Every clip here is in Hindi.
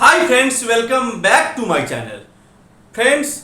Hi friends, welcome back to my channel. Friends,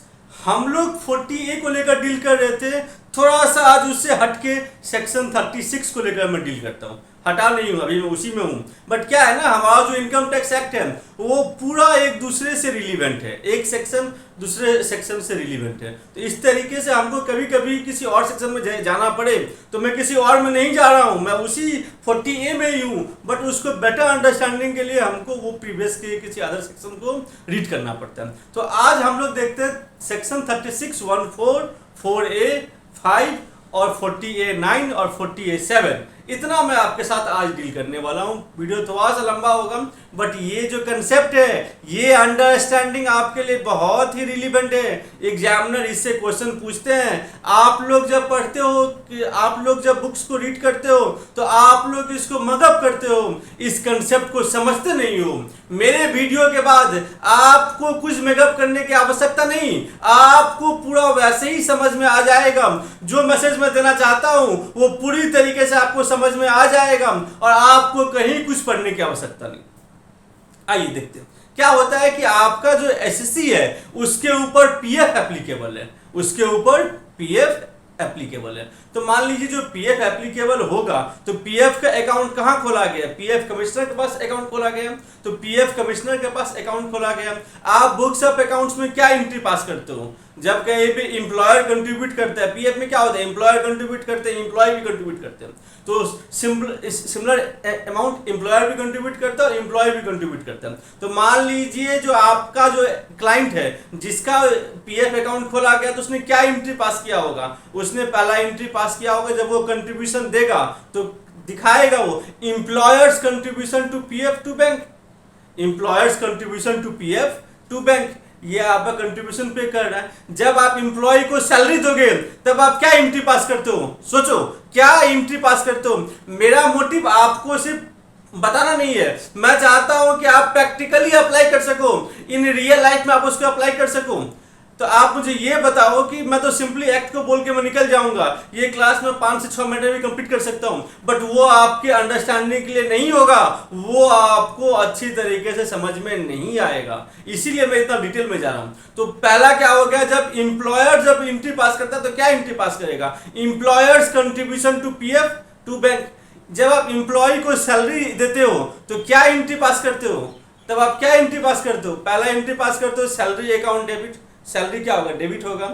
हम लोग 40A को लेकर डील कर रहे थे। थोड़ा सा आज उससे हटके सेक्शन 36 को लेकर मैं डील करता हूँ। हटा नहीं हूँ, अभी मैं उसी में हूँ। बट क्या है ना, हमारा जो इनकम टैक्स एक्ट है वो पूरा एक दूसरे से रिलीवेंट है। एक सेक्शन दूसरे सेक्शन से रिलीवेंट है। तो इस तरीके से हमको कभी कभी किसी और सेक्शन में जाना पड़े तो मैं किसी और में नहीं जा रहा हूँ, मैं उसी 40A में ही हूँ। बट उसको बेटर अंडरस्टैंडिंग के लिए हमको वो प्रीवियस के किसी अदर सेक्शन को रीड करना पड़ता है। तो आज हम लोग देखते हैं सेक्शन 36, 14, 4A, 5 और 40A 9 और 40A 7। इतना मैं आपके साथ आज डील करने वाला हूँ। वीडियो थोड़ा सा लंबा होगा, बट ये जो कंसेप्ट है, ये अंडरस्टैंडिंग आपके लिए बहुत ही रिलीवेंट है। एग्जामिनर इससे क्वेश्चन पूछते हैं। आप लोग जब पढ़ते हो, कि आप लोग जब बुक्स को रीड करते हो तो आप लोग इसको मगअप करते हो, इस कंसेप्ट को समझते नहीं हो। मेरे वीडियो के बाद आपको कुछ मेकअप करने की आवश्यकता नहीं, आपको पूरा वैसे ही समझ में आ जाएगा। जो मैसेज मैं देना चाहता हूं वो पूरी तरीके से आपको समझ में आ जाएगा और आपको कहीं कुछ पढ़ने की आवश्यकता नहीं। आइए देखते हैं क्या होता है कि आपका जो एसएससी है उसके ऊपर पीएफ एप्लीकेबल है, उसके ऊपर पीएफ एप्लीकेबल है। तो मान लीजिए जो पीएफ एप्लीकेबल होगा तो पीएफ का अकाउंट कहां खोला गया? पीएफ कमिश्नर के पास अकाउंट खोला गया। तो पीएफ कमिश्नर के पास अकाउंट खोला गया। आप बुक्स ऑफ अकाउंट्स में क्या एंट्री पास करते हो? जब कहीं पे एम्प्लॉयर कंट्रीब्यूट करता है, पीएफ में क्या होता है? एम्प्लॉयर कंट्रीब्यूट करते हैं, एम्प्लॉय भी कंट्रीब्यूट करते हैं। तो सिमिलर अमाउंट एम्प्लॉयर भी कंट्रीब्यूट करता है और एम्प्लॉय भी कंट्रीब्यूट करता है। तो मान लीजिए जो आपका जो क्लाइंट है जिसका पीएफ अकाउंट खोला गया तो उसने क्या एंट्री पास किया होगा? उसने पहला एंट्री पास किया होगा, जब वो कंट्रीब्यूशन देगा तो दिखाएगा वो employers contribution to PF to bank, employers contribution to PF to bank. ये आपका कंट्रीब्यूशन पे कर रहा है। जब आप एम्प्लॉय को सैलरी दोगे तब आप क्या एंट्री पास करते हो? सोचो, क्या एंट्री पास करते हो? मेरा मोटिव आपको सिर्फ बताना नहीं है, मैं चाहता हूं कि आप प्रैक्टिकली अप्लाई कर सको, इन रियल लाइफ में आप उसको अप्लाई कर सको। तो आप मुझे ये बताओ कि मैं तो सिंपली एक्ट को बोल के मैं निकल जाऊंगा, ये क्लास में 5 से 6 मिनट में कंप्लीट कर सकता हूं, बट वो आपके अंडरस्टैंडिंग के लिए नहीं होगा, वो आपको अच्छी तरीके से समझ में नहीं आएगा। इसीलिए मैं इतना डिटेल में जा रहा हूं। तो पहला क्या हो गया, जब एम्प्लॉयर जब एंट्री पास करता है तो क्या एंट्री पास करेगा? Employers contribution to PF to bank. जब आप एम्प्लॉय को सैलरी देते हो तो क्या एंट्री पास करते हो? तब आप क्या एंट्री पास करते हो? पहला एंट्री पास करते हो सैलरी अकाउंट डेबिट। सैलरी क्या होगा? डेबिट होगा।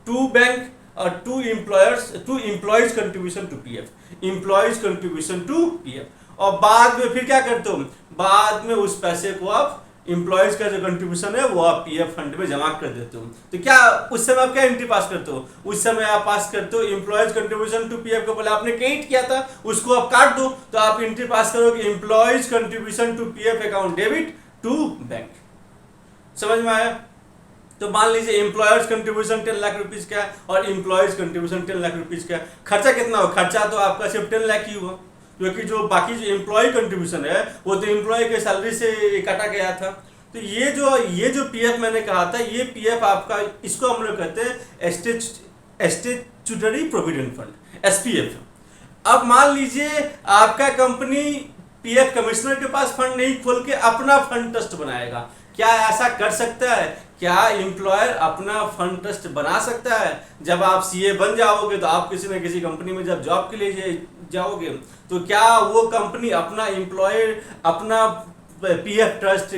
टू बैंक और to employees contribution to PF, employees contribution to PF. और बाद में फिर क्या करते हो? बाद में उस पैसे को आप एम्प्लॉयज का जो कंट्रीब्यूशन है वो आप पीएफ फंड में जमा कर देते हो। तो क्या उस समय आप क्या एंट्री पास करते हो? उस समय आप पास करते हो एम्प्लॉयज कंट्रीब्यूशन टू पीएफ को पहले आपने क्रेडिट किया था, उसको आप काट दो तो आप एंट्री पास करोगे employees contribution to PF account debit to bank. समझ में आया? तो मान लीजिए एम्प्लॉयर्स कंट्रीब्यूशन 10 लाख रुपीज का है और एम्प्लॉयज कंट्रीब्यूशन 10 लाख रुपीज का है। खर्चा कितना हो? खर्चा तो आपका सिर्फ 10 लाख ही हुआ, क्योंकि जो बाकी जो एम्प्लॉय कंट्रीब्यूशन है वो तो एम्प्लॉय के सैलरी से काटा गया था। तो ये जो पीएफ मैंने कहा था, ये पीएफ आपका, इसको हम लोग कहते हैं स्टैट्यूटरी प्रोविडेंट फंड, एसपीएफ। अब मान लीजिए आपका कंपनी पीएफ कमिश्नर के पास फंड नहीं खोल के अपना फंड ट्रस्ट बनाएगा। क्या ऐसा कर सकता है? क्या एम्प्लॉयर अपना फंड ट्रस्ट बना सकता है? जब आप सीए बन जाओगे तो आप किसी न किसी कंपनी में जब जॉब के लिए जाओगे तो क्या वो कंपनी अपना अपना PF trust,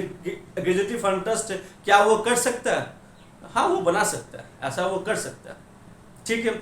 gratuity fund trust क्या वो कर सकता है? हाँ, वो बना सकता है, ऐसा वो कर सकता है। ठीक है,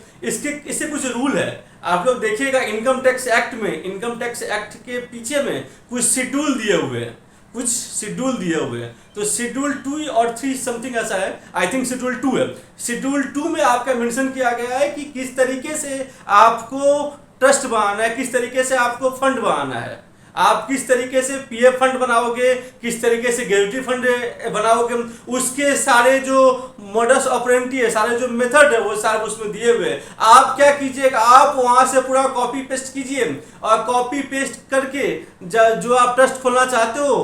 इससे कुछ रूल है। आप लोग देखिएगा इनकम टैक्स एक्ट में, इनकम टैक्स एक्ट के पीछे में कुछ शेड्यूल दिए हुए हैं, कुछ शेड्यूल दिए हुए हैं। तो शेड्यूल 2 और 3 समथिंग ऐसा है, आई थिंक शेड्यूल 2 है। शेड्यूल 2 में आपका मेंशन किया गया है कि किस तरीके से आपको ट्रस्ट बनाना है, किस तरीके से आपको फंड बनाना है, आप किस तरीके से पीएफ फंड बनाओगे, किस तरीके से ग्रेजुएटी फंड बनाओगे, उसके सारे जो मोडस ऑपरेंडी है, सारे जो मेथड है वो सारे उसमें दिए हुए हैं। आप क्या कीजिएगा, आप वहां से पूरा कॉपी पेस्ट कीजिए और कॉपी पेस्ट करके जो आप ट्रस्ट खोलना चाहते हो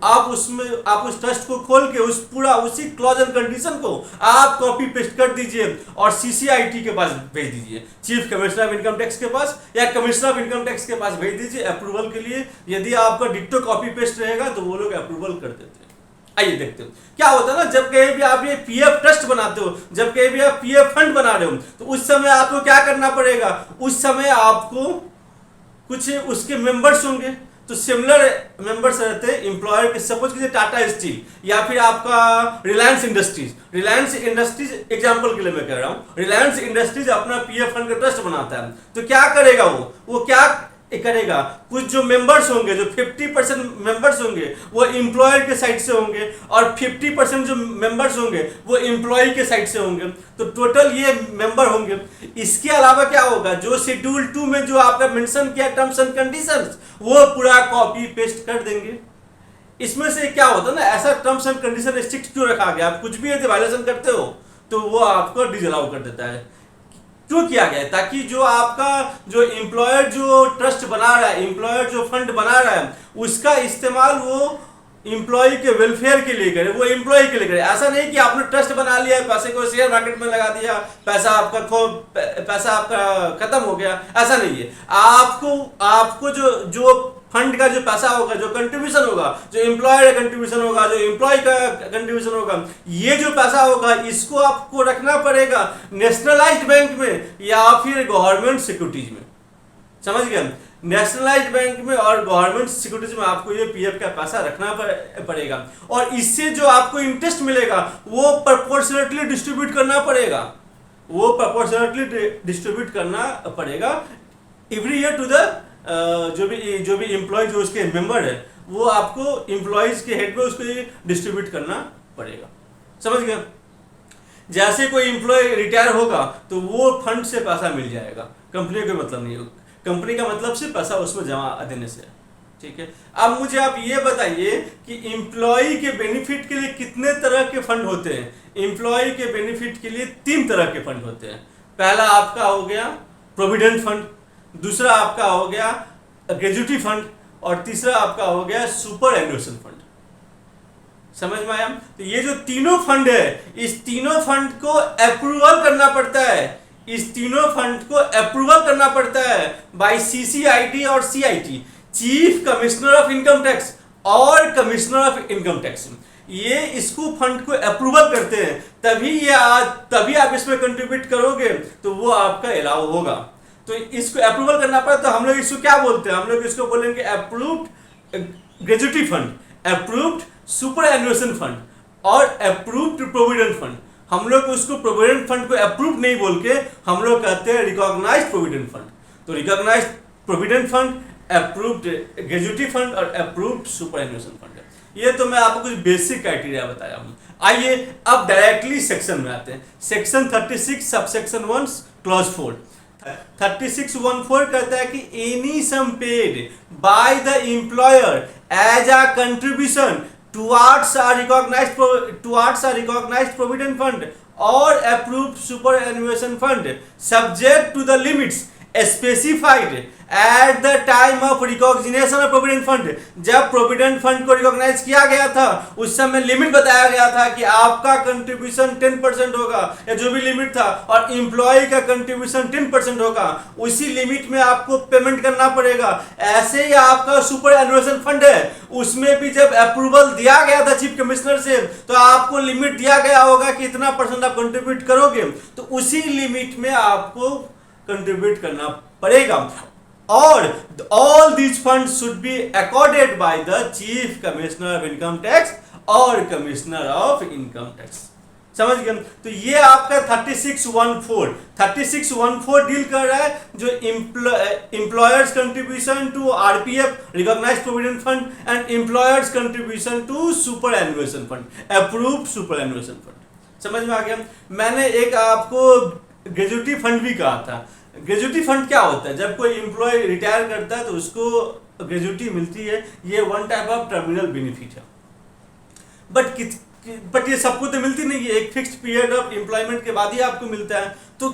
आप उस ट्रस्ट को खोल के उसी क्लॉज एंड कंडीशन को आप कॉपी पेस्ट कर दीजिए और सीसीआईटी के पास भेज दीजिए, chief commissioner of income tax के पास या कमिश्नर ऑफ इनकम टैक्स के पास भेज दीजिए अप्रूवल के लिए। यदि आपका डिट्टो कॉपी पेस्ट रहेगा तो वो लोग अप्रूवल कर देते हैं। आइए देखते हो क्या होता है ना, जब कहीं भी आप ये पीएफ ट्रस्ट बनाते हो, जब कहीं भी आप पीएफ फंड बना रहे हो, तो उस समय आपको क्या करना पड़ेगा, उस समय आपको कुछ उसके मेंबर्स होंगे, तो सिमिलर मेंबर्स रहते हैं एम्प्लॉयर के। सपोज कीजिए टाटा स्टील या फिर आपका रिलायंस इंडस्ट्रीज एग्जांपल के लिए मैं कह रहा हूं, रिलायंस इंडस्ट्रीज अपना पीएफ फंड का ट्रस्ट बनाता है, तो क्या करेगा वो क्या करेगा, कुछ जो मेंबर्स होंगे, जो 50% मेंबर्स होंगे वो एम्प्लॉयर के साइड से होंगे और 50% जो मेंबर्स होंगे वो एम्प्लॉय के साइड से होंगे, तो टोटल ये मेंबर होंगे। इसके अलावा क्या होगा, जो शेड्यूल 2 में जो आपका मेंशन किया टर्म्स एंड कंडीशंस, वो पूरा कॉपी पेस्ट कर देंगे। इसमें से क्या होता है ना, ऐसा टर्म्स एंड कंडीशन स्ट्रिक्ट क्यों रखा गया, आप कुछ भी यदि वायलेशन करते हो तो वो आपको डिसअलाउ कर देता है। क्यों किया गया है, ताकि जो आपका जो एम्प्लॉयर जो ट्रस्ट बना रहा है, एम्प्लॉयर जो फंड बना रहा है, उसका इस्तेमाल वो एम्प्लॉय के वेलफेयर के लिए करे, वो एम्प्लॉय के लिए करे। ऐसा नहीं कि आपने ट्रस्ट बना लिया, पैसे को शेयर मार्केट में लगा दिया, पैसा आपका खत्म हो गया, ऐसा नहीं है। आपको जो फंड का जो पैसा होगा, जो कंट्रीब्यूशन होगा, जो एम्प्लॉयर का कंट्रीब्यूशन होगा, जो एम्प्लॉय का कंट्रीब्यूशन होगा, ये जो पैसा होगा इसको आपको रखना पड़ेगा नेशनलाइज्ड बैंक में या फिर गवर्नमेंट सिक्योरिटीज में। समझ गए, नेशनलाइज्ड बैंक में और गवर्नमेंट सिक्योरिटीज में आपको ये पीएफ का पैसा रखना पड़ेगा, और इससे जो आपको इंटरेस्ट मिलेगा वो प्रोपोर्शनेटली डिस्ट्रीब्यूट करना पड़ेगा एवरी ईयर टू द जो भी एम्प्लॉय जो उसके मेंबर है, वो आपको एम्प्लॉयज के हेड पे उसको डिस्ट्रीब्यूट करना पड़ेगा। समझ गए, जैसे कोई एम्प्लॉय रिटायर होगा तो वो फंड से पैसा मिल जाएगा, कंपनी का मतलब नहीं होगा, कंपनी का मतलब सिर्फ पैसा उसमें जमा देने से। ठीक है, अब मुझे आप ये बताइए कि एम्प्लॉय के बेनिफिट के लिए कितने तरह के फंड होते हैं। एम्प्लॉय के बेनिफिट के लिए 3 तरह के फंड होते हैं। पहला आपका हो गया प्रोविडेंट फंड, दूसरा आपका हो गया ग्रेजुटी फंड, और तीसरा आपका हो गया सुपर एन्युएशन फंड। समझ में आया? तो ये जो तीनों फंड है, इस तीनों फंड को अप्रूवल करना पड़ता है, बाय सीसीआईटी और CIT, chief commissioner of income tax और कमिश्नर ऑफ इनकम टैक्स। ये इसको फंड को अप्रूवल करते हैं, तभी आप इसमें कंट्रीब्यूट करोगे तो वो आपका अलाउ होगा। तो इसको अप्रूवल करना पड़ा, तो हम लोग इसको क्या बोलते हैं, हम लोग इसको बोलेंगे approved gratuity fund, approved superannuation fund और अप्रूव्ड प्रोविडेंट फंड। हम लोग उसको प्रोविडेंट फंड को अप्रूव नहीं बोल के हम लोग कहते हैं रिकॉग्नाइज्ड प्रोविडेंट फंड। तो recognised provident fund, approved gratuity fund और अप्रूव्ड सुपर एन्युएशन फंड। ये तो मैं आपको कुछ बेसिक क्राइटेरिया बताया हूं। आइए अब डायरेक्टली सेक्शन में आते हैं। सेक्शन 36 सबसेक्शन 1 क्लॉज 4 3614 कहता है कि any sum paid by the employer as a contribution towards a recognized provident fund or approved superannuation fund subject to the limits specified at the time of recognition of provident fund। जब प्रोविडेंट फंड को रिकॉग्नाइज किया गया था उस समय लिमिट बताया गया था कि आपका कंट्रीब्यूशन 10% होगा या जो भी लिमिट था, और एम्प्लॉय का कंट्रीब्यूशन 10% होगा, उसी लिमिट में आपको पेमेंट करना पड़ेगा। ऐसे ही आपका सुपर एन्युएशन फंड है, उसमें भी जब अप्रूवल दिया गया था चीफ कमिश्नर से तो आपको लिमिट दिया गया होगा कि इतना % आप कंट्रीब्यूट करोगे, तो उसी लिमिट में आपको कंट्रीब्यूट करना पड़ेगा। और all these fund should be accorded by the chief commissioner of income tax और कमिश्नर ऑफ इनकम टैक्स। समझ गए? तो ये आपका 3614 डील कर रहा है जो employers contribution to RPF recognised provident fund and employers contribution to superannuation fund, approved superannuation fund. समझ में आ गया? मैंने एक आपको ग्रेजुटी फंड भी कहा था। ग्रेजुटी फंड क्या होता है? जब कोई एम्प्लॉय रिटायर करता है तो उसको ग्रेजुटी मिलती है, ये one type of terminal benefit है। बट ये सबको तो मिलती नहीं है, एक फिक्स्ड पीरियड ऑफ एम्प्लॉयमेंट के बाद ही आपको मिलता है। तो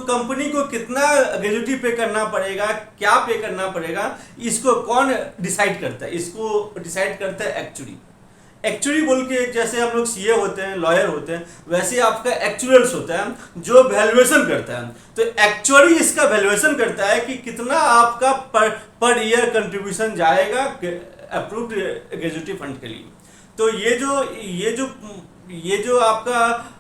कंपनी को कितना ग्रेजुटी पे करना पड़ेगा, क्या पे करना पड़ेगा, इसको कौन डिसाइड करता है? इसको डिसाइड करता है एक्चुअली बोल के, जैसे हम लोग सीए होते हैं, लॉयर होते हैं, वैसे आपका एक्चुअल्स होता है जो वैल्यूएशन करता है। तो एक्चुअली इसका वैल्यूएशन करता है कि कितना आपका पर ईयर कंट्रीब्यूशन जाएगा अप्रूव्ड ग्रेजुटी फंड के लिए। तो ये जो आपका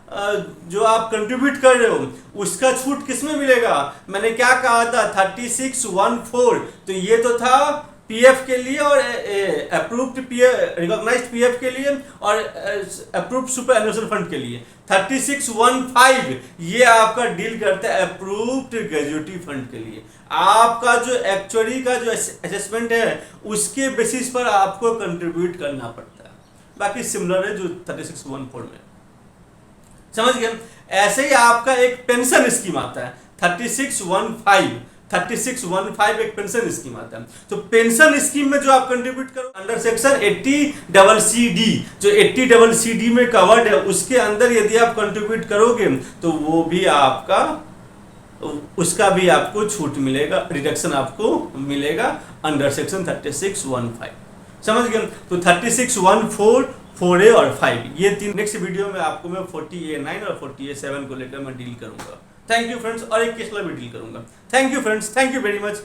जो आप कंट्रीब्यूट कर रहे हो उसका छूट किस में मिलेगा? मैंने क्या कहा था 3614, तो ये तो था पीएफ के लिए और अप्रूव्ड पीएफ, रिकॉग्नाइज्ड पीएफ के लिए और अप्रूव्ड सुपर एनुअल फंड के लिए। 3615 ये आपका डील करता है अप्रूव्ड ग्रेजुएटी फंड के लिए। आपका जो एक्चुअली का जो असेसमेंट है उसके बेसिस पर आपको कंट्रीब्यूट करना पड़ता है, बाकी सिमिलर है जो 3614 में, समझ गए? ऐसे ही आपका एक पेंशन स्कीम आता है 3615 एक पेंशन स्कीम आता है। तो पेंशन स्कीम में जो आप कंट्रीब्यूट करो अंडर सेक्शन 80CCD, जो 80CCD में कवर्ड है उसके अंदर यदि आप कंट्रीब्यूट करोगे तो वो भी आपका, उसका भी आपको छूट मिलेगा, रिडक्शन आपको मिलेगा अंडर सेक्शन 3615, समझ गए? तो 3614, 4A और 5 ये तीन नेक्स्ट वीडियो में आपको मैं 40A9 और 40A7 को लेकर मैं डील करूंगा। थैंक यू फ्रेंड्स, और एक केस भी डील करूंगा। Thank you friends, thank you very much.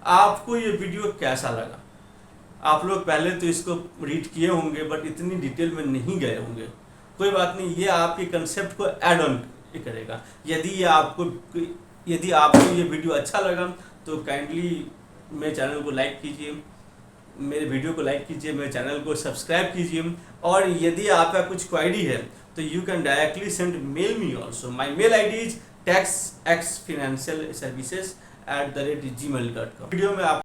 आपको ये वीडियो कैसा लगा? आप लोग पहले तो इसको रीड किए होंगे बट इतनी डिटेल में नहीं गए होंगे, कोई बात नहीं, ये आपके कंसेप्ट को ऐड ऑन करेगा। यदि आपको ये वीडियो अच्छा लगा तो काइंडली मेरे चैनल को लाइक कीजिए, मेरे वीडियो को लाइक कीजिए, मेरे चैनल को सब्सक्राइब कीजिए, और यदि आपका कुछ क्वेरी है तो you can directly send mail me also. My mail ID is taxxfinancialservices@gmail.com। Video में आप